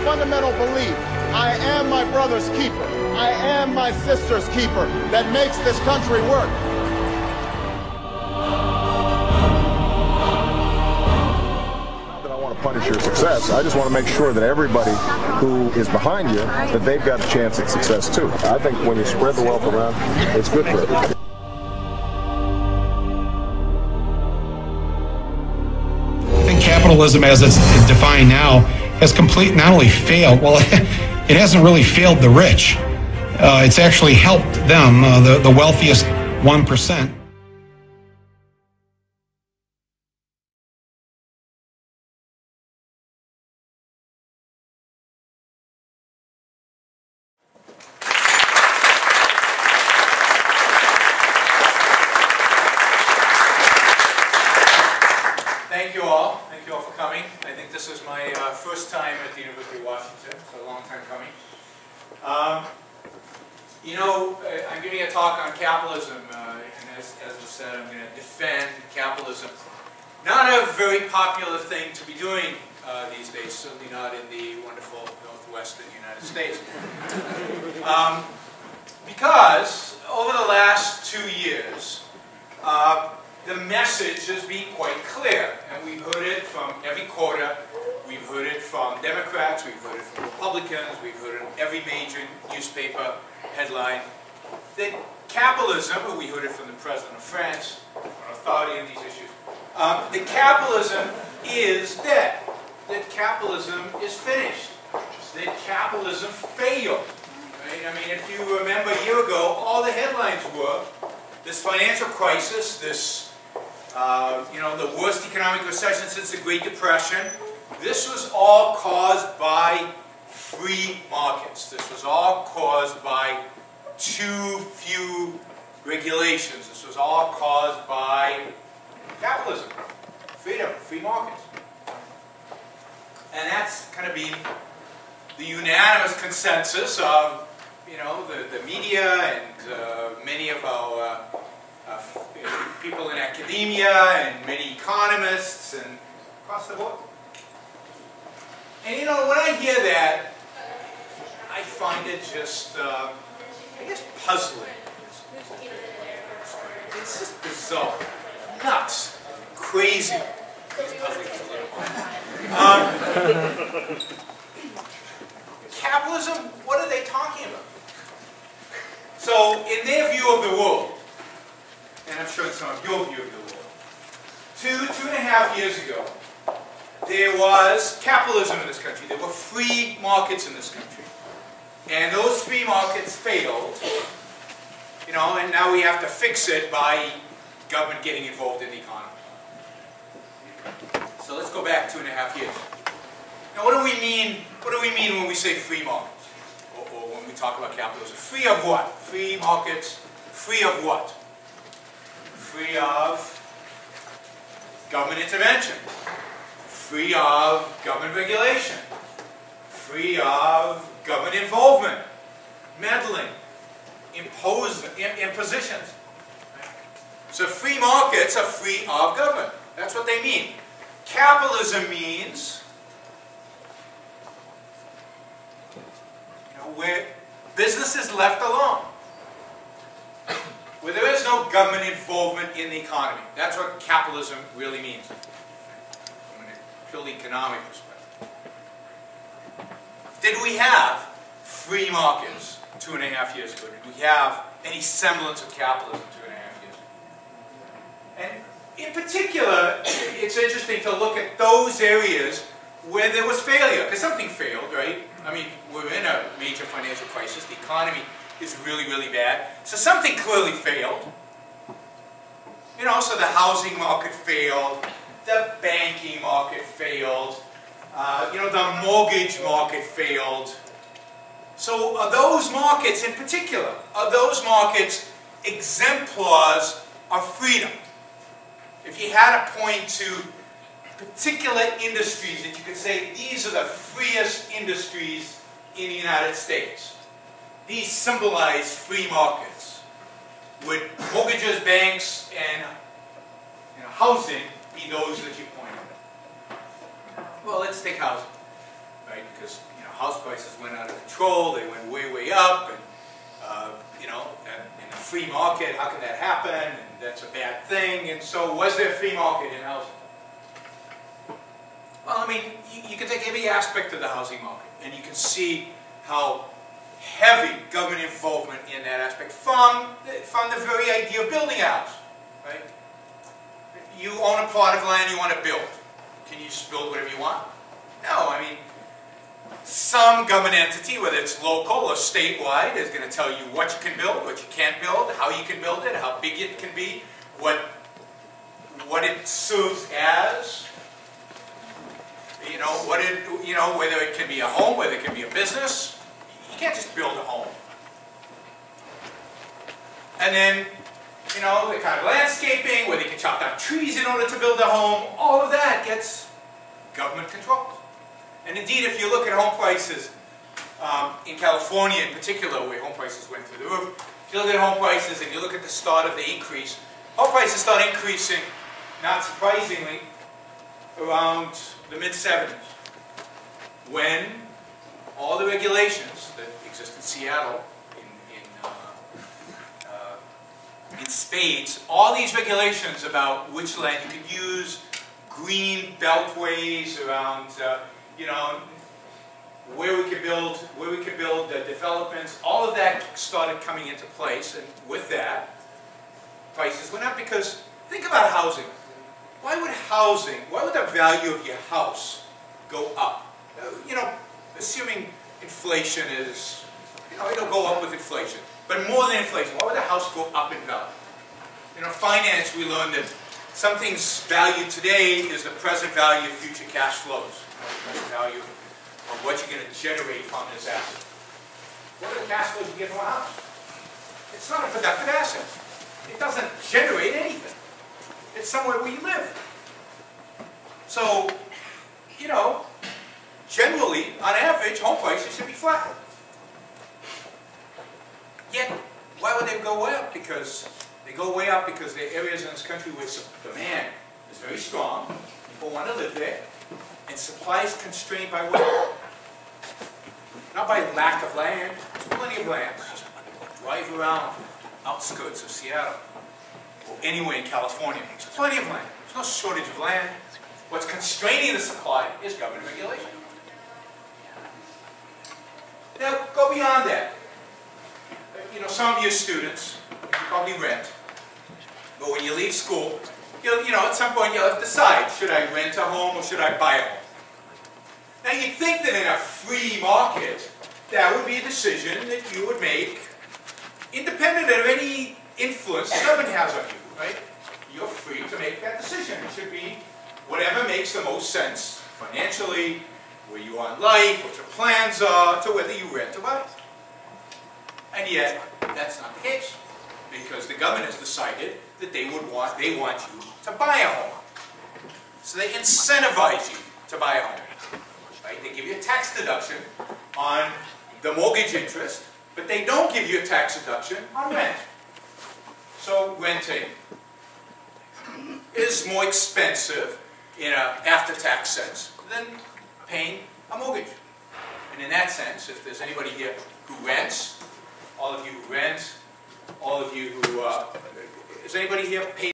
fundamental belief, I am my brother's keeper, I am my sister's keeper, that makes this country work. Not that I want to punish your success, I just want to make sure that everybody who is behind you, that they've got a chance at success too. I think when you spread the wealth around, it's good for everybody. Capitalism, as it's defined now, has not only failed, well, it hasn't really failed the rich. It's actually helped them, the wealthiest 1%. Thank you all. Thank you all for coming. I think this is my first time at the University of Washington. It's a long time coming. You know, I'm giving a talk on capitalism, and as was said, I'm going to defend capitalism. Not a very popular thing to be doing these days, certainly not in the wonderful northwestern United States. Because over the last 2 years, the message has been quite clear, and we've heard it from every quarter. We've heard it from Democrats, we've heard it from Republicans, we've heard it in every major newspaper headline, that capitalism, and we heard it from the President of France, an authority on these issues, that capitalism is dead, that capitalism is finished, that capitalism failed. Right? I mean, if you remember a year ago, all the headlines were this financial crisis, this you know, the worst economic recession since the Great Depression. This was all caused by free markets. This was all caused by too few regulations. This was all caused by capitalism, freedom, free markets. And that's kind of been the unanimous consensus of, you know, the media and many of our people in academia and many economists and across the board. And you know, when I hear that, I find it just, I guess, puzzling. It's just bizarre, nuts, crazy. Puzzling is a little capitalism, what are they talking about? So, in their view of the world, and I'm sure it's some of your view of the world, 2.5 years ago, there was capitalism in this country. There were free markets in this country. And those free markets failed, you know, and now we have to fix it by government getting involved in the economy. So let's go back 2.5 years. Now what do we mean when we say free markets? Or when we talk about capitalism? Free of what? Free markets, free of what? Free of government intervention, free of government regulation, free of government involvement, meddling, impositions. So free markets are free of government. That's what they mean. Capitalism means, you know, where business is left alone, where there is no government involvement in the economy. That's what capitalism really means, from a purely economic perspective. Did we have free markets 2.5 years ago? Did we have any semblance of capitalism 2.5 years ago? And in particular, it's interesting to look at those areas where there was failure, because something failed, right? I mean, we're in a major financial crisis. The economy is really, really bad. So something clearly failed. You know, so the housing market failed, the banking market failed, you know, the mortgage market failed. So are those markets in particular, are those markets exemplars of freedom? If you had to point to particular industries that you could say, these are the freest industries in the United States. These symbolize free markets. Would mortgages, banks, and housing be those that you pointed at? Well, let's take housing, right? Because house prices went out of control. They went way, way up, and you know, in the free market, how can that happen? And that's a bad thing. And so, was there a free market in housing? Well, I mean, you can take every aspect of the housing market, and you can see how heavy government involvement in that aspect from the very idea of building a house, right? You own a plot of land you want to build. Can you just build whatever you want? No, I mean, some government entity, whether it's local or statewide, is going to tell you what you can build, what you can't build, how you can build it, how big it can be, what it serves as, you know, whether it can be a home, whether it can be a business. You can't just build a home. And then, you know, the kind of landscaping, where they can chop down trees in order to build a home, all of that gets government controlled. And indeed, if you look at home prices, in California in particular, where home prices went through the roof, if you look at home prices and you look at the start of the increase, home prices start increasing, not surprisingly, around the mid-70s, when all the regulations that exist in Seattle, in spades, all these regulations about which land you could use, green beltways around, you know, where we could build developments, all of that started coming into place, and with that, prices went up. Because think about housing. Why would the value of your house go up? You know, assuming inflation is, you know, it'll go up with inflation. But more than inflation, why would the house go up in value? In our finance, we learned that something's value today is the present value of future cash flows. The present value of what you're going to generate from this asset. What are the cash flows you get from a house? It's not a productive asset. It doesn't generate anything. It's somewhere where you live. So, you know, generally, on average, home prices should be flat. Yet, why would they go way up? Because they go way up because there are areas in this country where demand is very strong. People want to live there. And supply is constrained by what? Not by lack of land. There's plenty of land. Just drive around outskirts of Seattle or anywhere in California. There's plenty of land. There's no shortage of land. What's constraining the supply is government regulation. Now, go beyond that. You know, some of you students, you probably rent, but when you leave school, you know, at some point you'll have to decide, should I rent a home or should I buy a home? Now, you'd think that in a free market, that would be a decision that you would make independent of any influence the government has on you, right? You're free to make that decision. It should be whatever makes the most sense financially, where you are in life, what your plans are, to whether you rent or buy. And yet, that's not the case, because the government has decided that they want you to buy a home. So they incentivize you to buy a home. Right? They give you a tax deduction on the mortgage interest, but they don't give you a tax deduction on rent. So renting is more expensive in an after-tax sense than paying a mortgage. And in that sense, if there's anybody here who rents, all of you who rent, all of you who, is anybody here paid